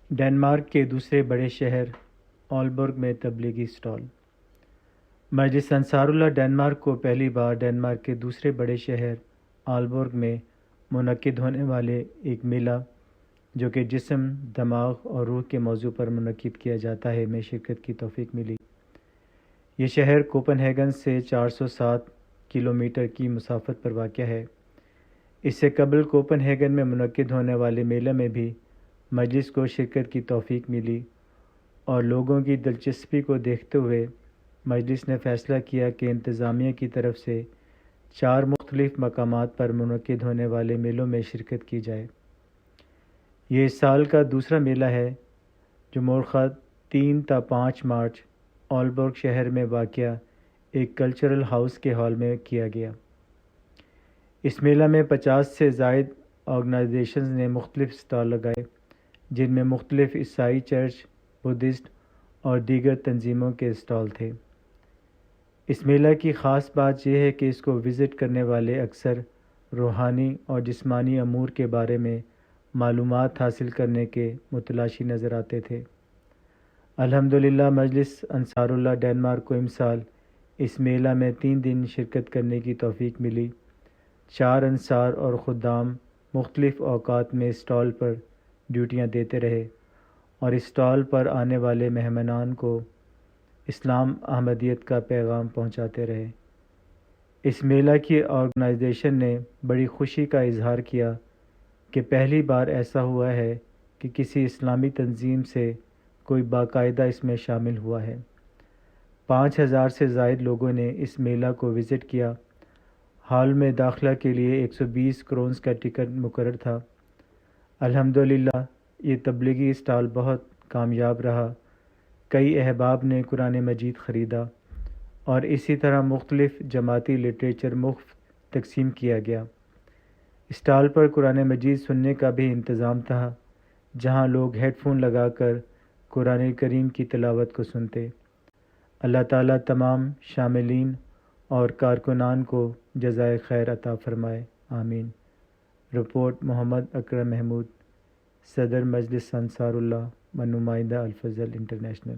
Denmark کے دوسرے بڑے شہر آلبرگ میں تبلیغی اسٹال۔ مجلس انصار اللہ ڈنمارک کو پہلی بار ڈنمارک کے دوسرے بڑے شہر آلبرگ میں منعقد ہونے والے ایک میلہ جو کہ جسم، دماغ اور روح کے موضوع پر منعقد کیا جاتا ہے میں شرکت کی توفیق ملی۔ یہ شہر کوپن ہیگن سے 407 کلومیٹر کی مسافت پر واقع ہے۔ اس سے قبل کوپن ہیگن میں منعقد ہونے والے میلے میں بھی مجلس کو شرکت کی توفیق ملی اور لوگوں کی دلچسپی کو دیکھتے ہوئے مجلس نے فیصلہ کیا کہ انتظامیہ کی طرف سے 4 مختلف مقامات پر منعقد ہونے والے میلوں میں شرکت کی جائے۔ یہ اس سال کا دوسرا میلہ ہے جو مورخہ 3 تا 5 مارچ آلبرگ شہر میں واقع ایک کلچرل ہاؤس کے ہال میں کیا گیا۔ اس میلہ میں 50 سے زائد آرگنائزیشنز نے مختلف اسٹال لگائے جن میں مختلف عیسائی چرچ، بدھسٹ اور دیگر تنظیموں کے اسٹال تھے۔ اس میلہ کی خاص بات یہ ہے کہ اس کو وزٹ کرنے والے اکثر روحانی اور جسمانی امور کے بارے میں معلومات حاصل کرنے کے متلاشی نظر آتے تھے۔ الحمدللہ مجلس انصار اللہ ڈنمارک کو امسال اس میلہ میں 3 دن شرکت کرنے کی توفیق ملی۔ 4 انصار اور خدام مختلف اوقات میں اسٹال پر ڈیوٹیاں دیتے رہے اور اسٹال پر آنے والے مہمانان کو اسلام احمدیت کا پیغام پہنچاتے رہے۔ اس میلہ کی آرگنائزیشن نے بڑی خوشی کا اظہار کیا کہ پہلی بار ایسا ہوا ہے کہ کسی اسلامی تنظیم سے کوئی باقاعدہ اس میں شامل ہوا ہے۔ 5000 سے زائد لوگوں نے اس میلہ کو وزٹ کیا۔ ہال میں داخلہ کے لیے 120 کرونز کا ٹکٹ مقرر تھا۔ الحمدللہ یہ تبلیغی اسٹال بہت کامیاب رہا۔ کئی احباب نے قرآن مجید خریدا اور اسی طرح مختلف جماعتی لٹریچر مفت تقسیم کیا گیا۔ اسٹال پر قرآن مجید سننے کا بھی انتظام تھا جہاں لوگ ہیڈ فون لگا کر قرآن کریم کی تلاوت کو سنتے۔ اللہ تعالیٰ تمام شاملین اور کارکنان کو جزائے خیر عطا فرمائے، آمین۔ رپورٹ محمد اکرم محمود، صدر مجلس انصار اللہ و نمائندہ الفضل انٹرنیشنل۔